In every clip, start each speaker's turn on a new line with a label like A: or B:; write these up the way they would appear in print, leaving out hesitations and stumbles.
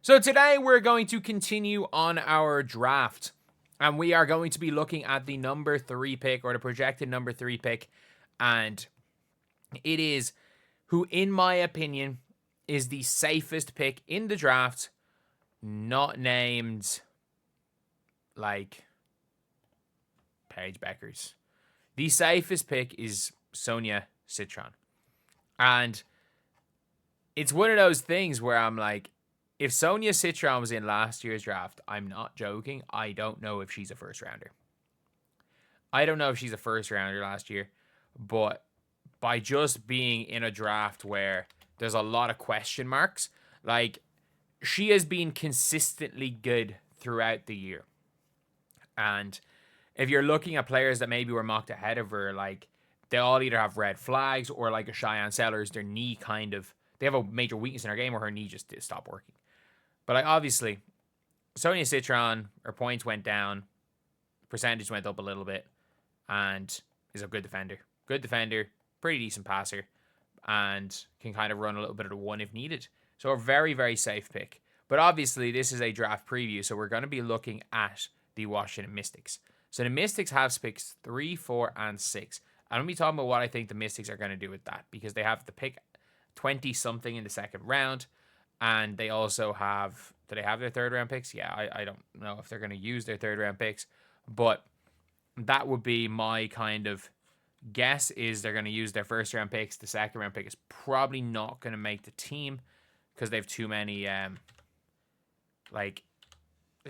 A: So today we're going to continue on our draft, and we are going to be looking at the number 3 pick, or the projected number 3 pick, and it is who, in my opinion, is the safest pick in the draft, not named like Paige Bueckers. The safest pick is Sonia Citron. And it's one of those things where I'm like, if Sonia Citron was in last year's draft, I'm not joking. I don't know if she's a first rounder. I don't know if she's a first rounder last year, but by just being in a draft where there's a lot of question marks, like, she has been consistently good throughout the year. And if you're looking at players that maybe were mocked ahead of her, like, they all either have red flags or, like a Cheyenne Sellers, their knee they have a major weakness in her game where her knee just stopped working. But, like, obviously, Sonia Citron, her points went down, percentage went up a little bit, and is a good defender. Good defender, pretty decent passer, and can kind of run a little bit of the one if needed. So a very, very safe pick. But obviously, this is a draft preview, so we're going to be looking at the Washington Mystics. So the Mystics have picks 3, 4, and 6. I'm going to be talking about what I think the Mystics are going to do with that, because they have the pick 20-something in the second round, and they also have... Do they have their third-round picks? Yeah, I don't know if they're going to use their third-round picks, but that would be my kind of guess, is they're going to use their first-round picks. The second-round pick is probably not going to make the team because they have too many... they've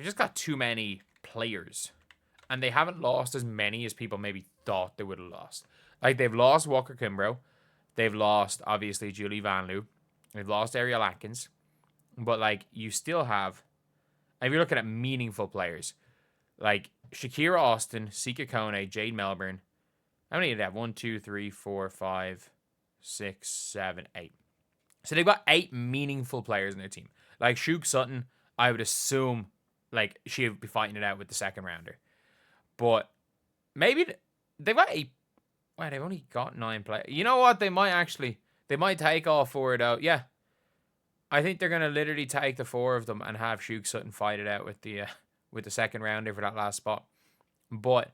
A: just got too many players, and they haven't lost as many as people maybe thought they would have lost. Like, they've lost Walker Kimbrough. They've lost, obviously, Julie Van Loo. They've lost Ariel Atkins. But, like, you still have... If you're looking at meaningful players, like Shakira Austin, Sika Kone, Jade Melbourne. How many do they have? 1, 2, 3, 4, 5, 6, 7, 8. So they've got 8 meaningful players in their team. Like, Shook Sutton, I would assume, like, she would be fighting it out with the second rounder. But maybe they've got 8... Wow, they've only got 9 players. You know what? They might take all 4 out. Yeah. I think they're going to literally take the 4 of them and have Shook Sutton fight it out with the second rounder for that last spot. But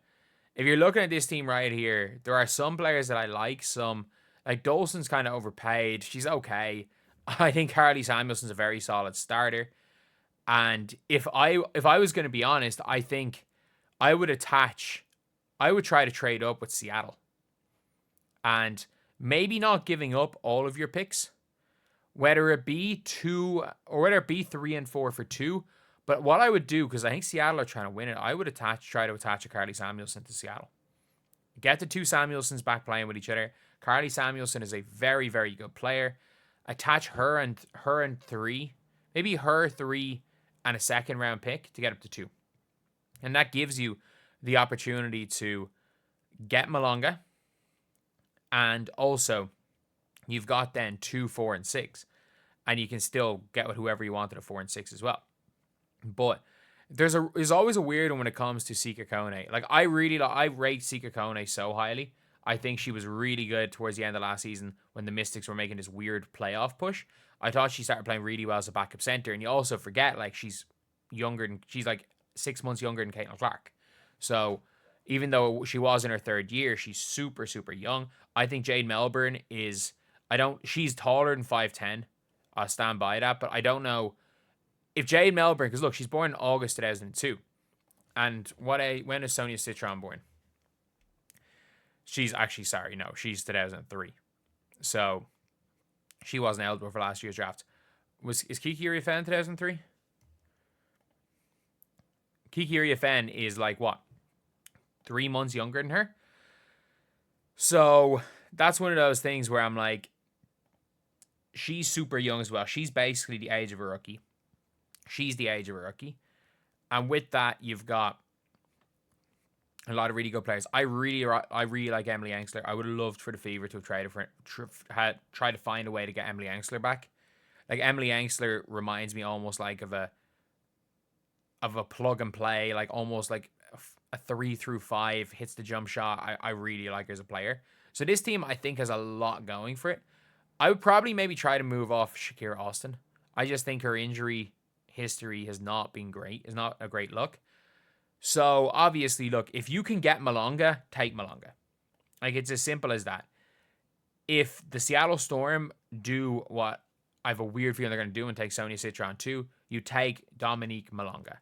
A: if you're looking at this team right here, there are some players that I like. Some, like, Dolson's kind of overpaid. She's okay. I think Carly Samuelson's a very solid starter. And if I was going to be honest, I think I would try to trade up with Seattle. And maybe not giving up all of your picks, whether it be 2 or whether it be 3 and 4 for 2. But what I would do, because I think Seattle are trying to win it, I would try to attach a Carly Samuelson to Seattle. Get the 2 Samuelsons back playing with each other. Carly Samuelson is a very, very good player. Attach her and 3, maybe her 3 and a second round pick to get up to 2. And that gives you the opportunity to get Malonga, and also you've got then 2, 4, and 6. And you can still get with whoever you wanted at 4 and 6 as well. But there's always a weird one when it comes to Sika Kone. Like, I rate Sika Kone so highly. I think she was really good towards the end of last season when the Mystics were making this weird playoff push. I thought she started playing really well as a backup center. And you also forget, like, she's like 6 months younger than Caitlin Clark. So even though she was in her 3rd year, she's super, super young. I think Jade Melbourne she's taller than 5'10". I'll stand by that, but I don't know if Jade Melbourne, because look, she's born in August 2002. And when is Sonia Citron born? She's 2003. So she wasn't eligible for last year's draft. Is Kiki Iriafen 2003? Kiki Iriafen is like, what, 3 months younger than her? So that's one of those things where I'm like, she's super young as well. She's basically the age of a rookie. And with that, you've got a lot of really good players. I really like Emily Ensler. I would have loved for the Fever to have tried to find a way to get Emily Ensler back. Like, Emily Ensler reminds me almost like of a plug and play, like almost like a 3 through 5, hits the jump shot. I really like her as a player. So this team, I think, has a lot going for it. I would probably maybe try to move off Shakira Austin. I just think her injury history has not been great. It's not a great look. So obviously, look, if you can get Malonga, take Malonga. Like, it's as simple as that. If the Seattle Storm do what I have a weird feeling they're going to do and take Sonia Citron too, you take Dominique Malonga.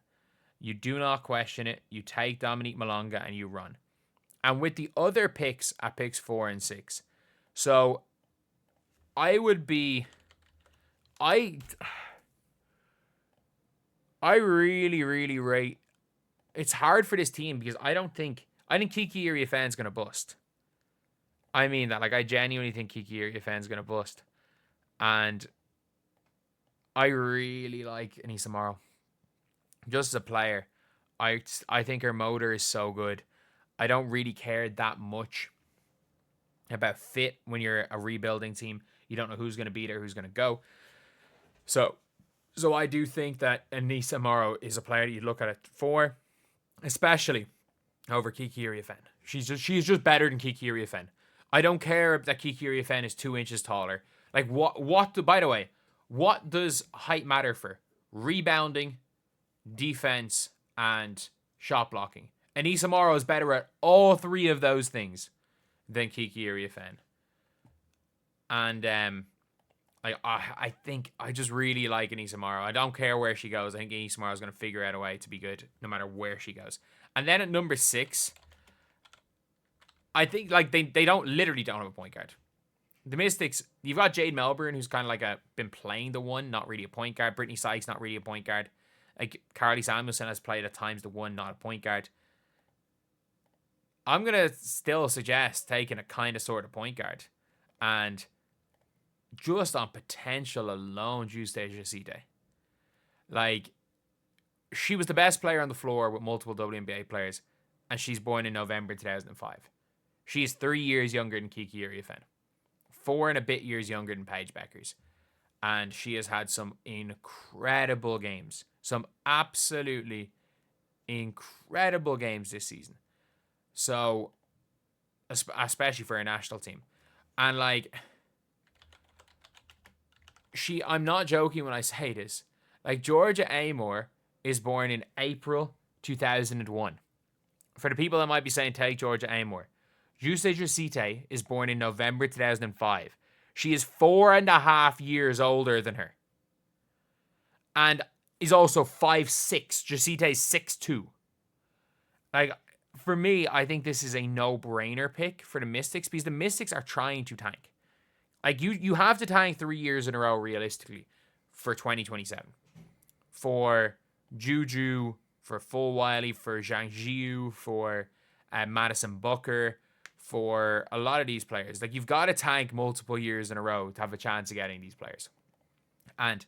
A: You do not question it. You take Dominique Malonga and you run. And with the other picks at picks 4 and 6, so I would be, I really, really rate. It's hard for this team because I think Kiki Iriafen's going to bust. I mean that. Like, I genuinely think Kiki Iriafen's going to bust. And I really like Anissa Morrow. Just as a player, I think her motor is so good. I don't really care that much about fit when you're a rebuilding team. You don't know who's going to be there, who's going to go. So I do think that Anissa Morrow is a player that you look at it for, especially over Kiki Iriafen. She's just better than Kiki Iriafen. I don't care that Kiki Iriafen is 2 inches taller. Like, by the way, what does height matter for? Rebounding, defense, and shot blocking. Anissa Morrow is better at all 3 of those things than Kiki Iriafen. And I think I just really like Anissa Morrow. I don't care where she goes. I think Anissa Morrow is going to figure out a way to be good no matter where she goes. And then at number 6, I think like they literally don't have a point guard. The Mystics, you've got Jade Melbourne, who's kind of like been playing the 1, not really a point guard. Brittany Sykes, not really a point guard. Like, Carly Samuelson has played at times the 1, not a point guard. I'm going to still suggest taking a kind of sort of point guard. And just on potential alone, Juste Jacite. Like, she was the best player on the floor with multiple WNBA players, and she's born in November 2005. She is 3 years younger than Kiki Iriafen. 4 and a bit years younger than Paige Bueckers. And she has had some incredible games. Some absolutely incredible games this season. So, especially for a national team. And like, I'm not joking when I say this. Like, Georgia Amor is born in April 2001. For the people that might be saying, take Georgia Amor. Juste Jacite is born in November 2005. She is 4.5 years older than her. And is also 5'6". Jacite's 6'2". Like, for me, I think this is a no-brainer pick for the Mystics because the Mystics are trying to tank. Like, you have to tank 3 years in a row realistically for 2027. For Juju, for Full Wiley, for Zhang Jiu, for Madison Booker, for a lot of these players. Like, you've got to tank multiple years in a row to have a chance of getting these players. And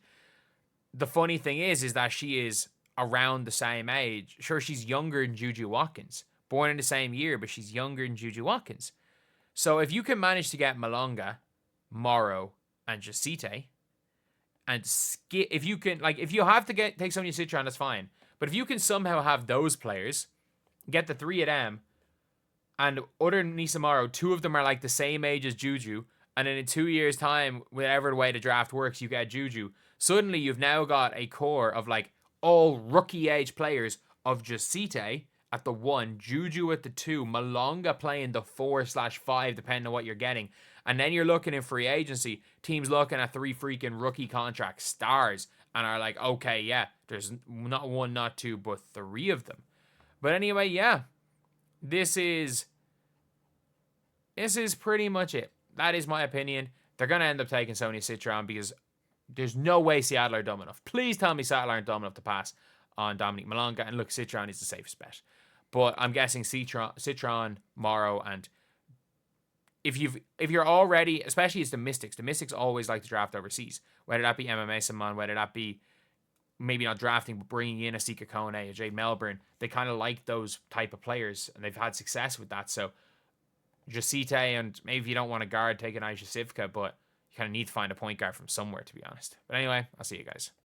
A: the funny thing is that she is around the same age. Sure, she's younger than Juju Watkins. Born in the same year, but she's younger than Juju Watkins. So if you can manage to get Malonga, Morrow, and Jacite, and if you can, like, if you have to take Sonia Citron, that's fine. But if you can somehow have those players, get the 3 of them, and other than Anissa Morrow, 2 of them are like the same age as Juju, and then in 2 years' time, whatever the way the draft works, you get Juju. Suddenly, you've now got a core of like all rookie age players of Jacite at the 1, Juju at the 2, Malonga playing the 4/5, depending on what you're getting. And then you're looking in free agency, teams looking at 3 freaking rookie contract stars and are like, okay, yeah, there's not 1, not 2, but 3 of them. But anyway, yeah, this is pretty much it. That is my opinion. They're going to end up taking Sonia Citron because there's no way Seattle are dumb enough. Please tell me Seattle aren't dumb enough to pass on Dominique Malonga. And look, Citron is the safest bet. But I'm guessing Citron, Morrow, and if you're already, especially it's the Mystics always like to draft overseas. Whether that be MMA Simon, whether that be maybe not drafting, but bringing in a Sika Kone, a Jade Melbourne. They kind of like those type of players, and they've had success with that. So Jacite, and maybe if you don't want a guard, take an Aisha Sivka, but you kind of need to find a point guard from somewhere, to be honest. But anyway, I'll see you guys.